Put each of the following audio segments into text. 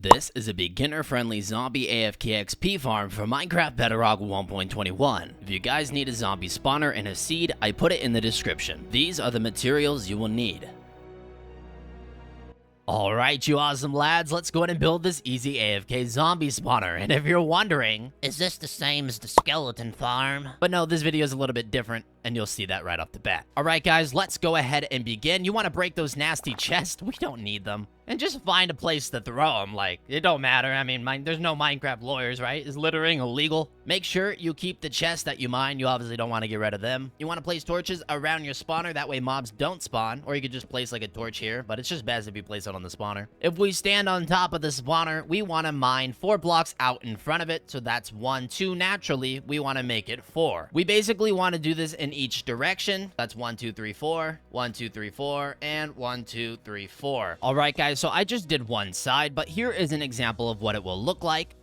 This is a beginner-friendly zombie AFK XP farm for Minecraft Bedrock 1.21. If you guys need a zombie spawner and a seed, I put it in the description. These are the materials you will need. Alright, you awesome lads, let's go ahead and build this easy AFK zombie spawner. And if you're wondering, is this the same as the skeleton farm? But no, this video is a little bit different, and you'll see that right off the bat. Alright guys, let's go ahead and begin. You want to break those nasty chests? We don't need them. And just find a place to throw them. Like, it don't matter. I mean, there's no Minecraft lawyers, right? Is littering illegal? Make sure you keep the chests that you mine. You obviously don't want to get rid of them. You want to place torches around your spawner. That way mobs don't spawn. Or you could just place like a torch here. But it's just best if you place it on the spawner. If we stand on top of the spawner, we want to mine 4 blocks out in front of it. So that's 1, 2. Naturally, we want to make it 4. We basically want to do this in each direction. That's 1, 2, 3, 4. 1, 2, 3, 4. And 1, 2, 3, 4. All right, guys. So I just did one side, but here is an example of what it will look like.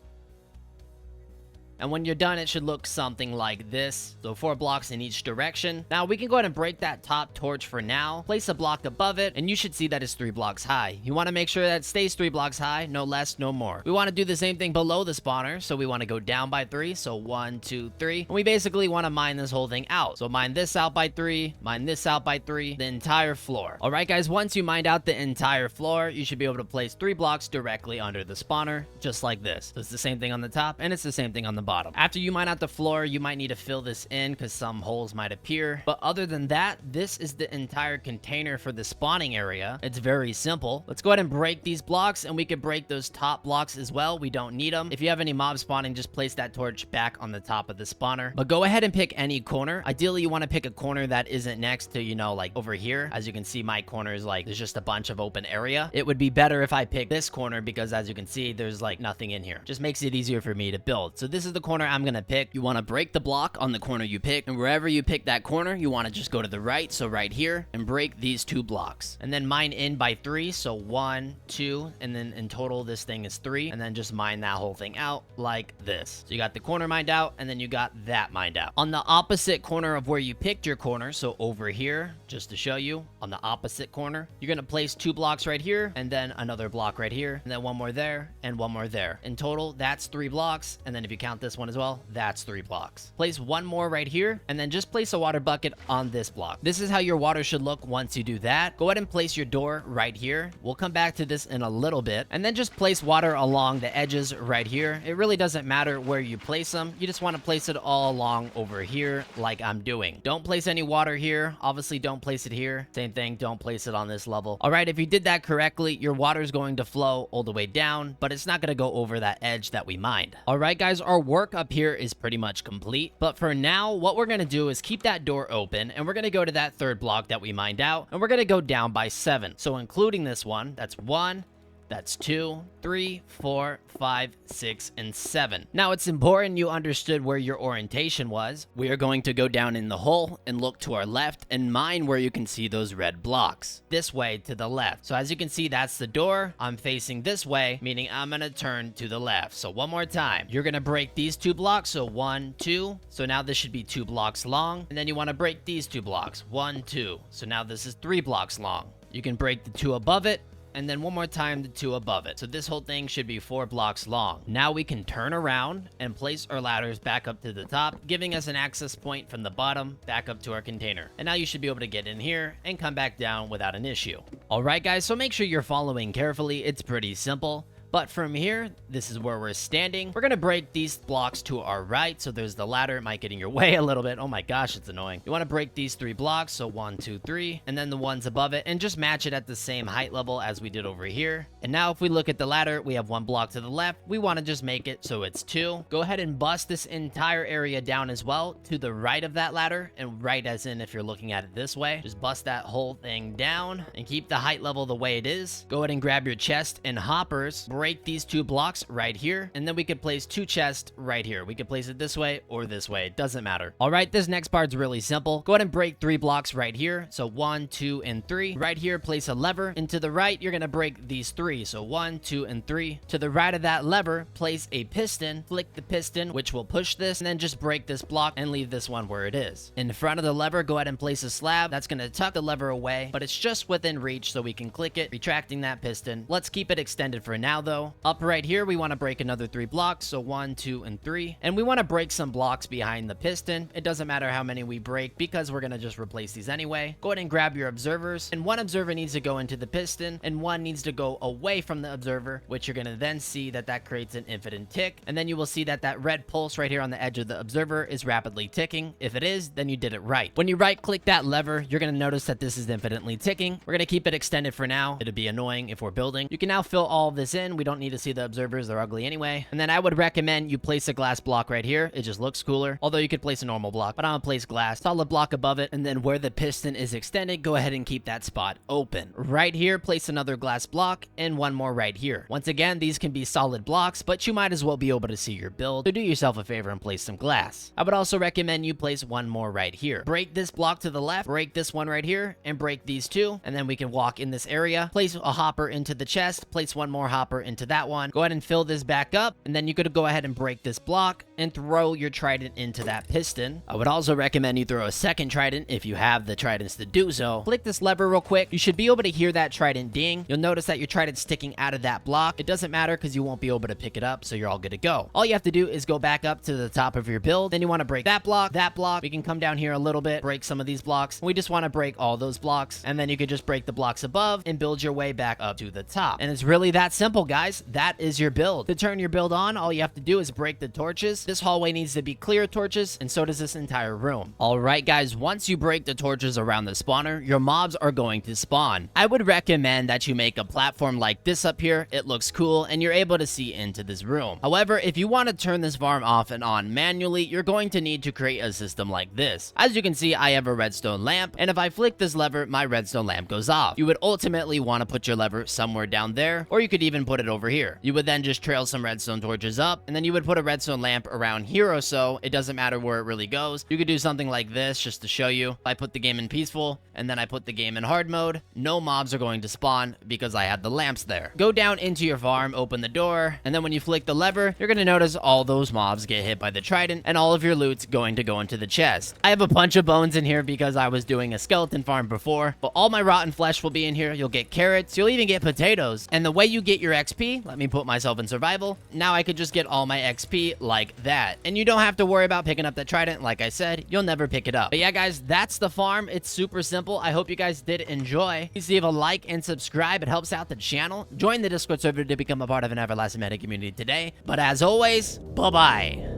And when you're done, it should look something like this. So 4 blocks in each direction. Now we can go ahead and break that top torch for now. Place a block above it, and you should see that it's 3 blocks high. You want to make sure that it stays 3 blocks high, no less, no more. We want to do the same thing below the spawner. So we want to go down by 3. So 1, 2, 3. And we basically want to mine this whole thing out. So mine this out by 3, mine this out by 3, the entire floor. All right, guys, once you mined out the entire floor, you should be able to place 3 blocks directly under the spawner, just like this. So it's the same thing on the top, and it's the same thing on the bottom. After you mine out the floor, you might need to fill this in because some holes might appear. But other than that, this is the entire container for the spawning area. It's very simple. Let's go ahead and break these blocks, and we could break those top blocks as well. We don't need them. If you have any mob spawning, just place that torch back on the top of the spawner. But go ahead and pick any corner. Ideally, you want to pick a corner that isn't next to, like over here. As you can see, my corner is like, there's just a bunch of open area. It would be better if I pick this corner because as you can see, there's like nothing in here. Just makes it easier for me to build. So this is the corner I'm gonna pick. You want to break the block on the corner you pick, and wherever you pick that corner, you want to just go to the right, so right here, and break these 2 blocks. And then mine in by 3, so 1, 2, and then in total this thing is 3, and then just mine that whole thing out like this. So you got the corner mined out, and then you got that mined out. On the opposite corner of where you picked your corner, so over here, just to show you, on the opposite corner, you're going to place 2 blocks right here, and then another block right here, and then 1 more there, and 1 more there. In total, that's 3 blocks, and then if you count this one as well, that's 3 blocks. Place 1 more right here, and then just place a water bucket on this block. This is how your water should look once you do that. Go ahead and place your door right here. We'll come back to this in a little bit, and then just place water along the edges right here. It really doesn't matter where you place them. You just want to place it all along over here like I'm doing. Don't place any water here. Obviously, don't place it here. Same thing, don't place it on this level. All right, if you did that correctly, your water is going to flow all the way down, but it's not going to go over that edge that we mined. All right, guys, our work up here is pretty much complete, but for now what we're gonna do is keep that door open, and we're gonna go to that 3rd block that we mined out, and we're gonna go down by 7. So including this one, that's 1, that's 2, 3, 4, 5, 6, and 7. Now, it's important you understood where your orientation was. We are going to go down in the hole and look to our left and mine where you can see those red blocks. This way to the left. So as you can see, that's the door. I'm facing this way, meaning I'm going to turn to the left. So one more time. You're going to break these 2 blocks. So 1, 2. So now this should be 2 blocks long. And then you want to break these 2 blocks. 1, 2. So now this is 3 blocks long. You can break the 2 above it, and then one more time the 2 above it. So this whole thing should be 4 blocks long. Now we can turn around and place our ladders back up to the top, giving us an access point from the bottom back up to our container. And now you should be able to get in here and come back down without an issue. All right, guys, so make sure you're following carefully. It's pretty simple. But from here, this is where we're standing. We're going to break these blocks to our right. So there's the ladder. It might get in your way a little bit. Oh my gosh, it's annoying. You want to break these 3 blocks. So 1, 2, 3. And then the ones above it. And just match it at the same height level as we did over here. And now if we look at the ladder, we have 1 block to the left. We want to just make it so it's 2. Go ahead and bust this entire area down as well to the right of that ladder. And right as in if you're looking at it this way. Just bust that whole thing down and keep the height level the way it is. Go ahead and grab your chest and hoppers. Break these 2 blocks right here, and then we could place 2 chests right here. We could place it this way or this way. It doesn't matter. All right, this next part's really simple. Go ahead and break 3 blocks right here. So 1, 2, and 3. Right here, place a lever. And to the right, you're gonna break these 3. So 1, 2, and 3. To the right of that lever, place a piston. Flick the piston, which will push this, and then just break this block and leave this one where it is. In front of the lever, go ahead and place a slab. That's gonna tuck the lever away, but it's just within reach, so we can click it, retracting that piston. Let's keep it extended for now, though, up right here, we want to break another 3 blocks. So 1, 2, and 3. And we want to break some blocks behind the piston. It doesn't matter how many we break because we're going to just replace these anyway. Go ahead and grab your observers. And 1 observer needs to go into the piston and 1 needs to go away from the observer, which you're going to then see that creates an infinite tick. And then you will see that red pulse right here on the edge of the observer is rapidly ticking. If it is, then you did it right. When you right click that lever, you're going to notice that this is infinitely ticking. We're going to keep it extended for now. It'll be annoying if we're building. You can now fill all of this in. We don't need to see the observers. They're ugly anyway. And then I would recommend you place a glass block right here. It just looks cooler. Although you could place a normal block, but I'm gonna place glass, solid block above it. And then where the piston is extended, go ahead and keep that spot open. Right here, place another glass block and 1 more right here. Once again, these can be solid blocks, but you might as well be able to see your build. So do yourself a favor and place some glass. I would also recommend you place 1 more right here. Break this block to the left, break this one right here, and break these 2. And then we can walk in this area, place a hopper into the chest, place 1 more hopper into that one. Go ahead and fill this back up, and then you could go ahead and break this block and throw your trident into that piston. I would also recommend you throw a second trident if you have the tridents to do so. Flick this lever real quick. You should be able to hear that trident ding. You'll notice that your trident's sticking out of that block. It doesn't matter because you won't be able to pick it up, so you're all good to go. All you have to do is go back up to the top of your build. Then you want to break that block, that block. We can come down here a little bit, break some of these blocks. We just want to break all those blocks, and then you could just break the blocks above and build your way back up to the top. And it's really that simple, guys. That is your build. To turn your build on, all you have to do is break the torches. This hallway needs to be clear of torches, and so does this entire room. All right, guys, once you break the torches around the spawner, your mobs are going to spawn. I would recommend that you make a platform like this up here. It looks cool, and you're able to see into this room. However, if you want to turn this farm off and on manually, you're going to need to create a system like this. As you can see, I have a redstone lamp, and if I flick this lever, my redstone lamp goes off. You would ultimately want to put your lever somewhere down there, or you could even put it over here. You would then just trail some redstone torches up, and then you would put a redstone lamp around here or so. It doesn't matter where it really goes. You could do something like this just to show you. If I put the game in peaceful, and then I put the game in hard mode, no mobs are going to spawn because I had the lamps there. Go down into your farm, open the door, and then when you flick the lever, you're going to notice all those mobs get hit by the trident, and all of your loot's going to go into the chest. I have a bunch of bones in here because I was doing a skeleton farm before, but all my rotten flesh will be in here. You'll get carrots, you'll even get potatoes, and the way you get your XP, let me put myself in survival. Now I could just get all my XP like that, and you don't have to worry about picking up the trident. Like I said, you'll never pick it up. But yeah, guys, that's the farm. It's super simple. I hope you guys did enjoy. Please leave a like and subscribe. It helps out the channel. Join the Discord server to become a part of an everlasting meta community today. But as always, bye-bye.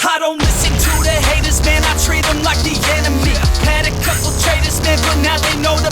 I don't listen to the haters, man, I treat them like the enemy. Had a couple traitors, man, but now they know the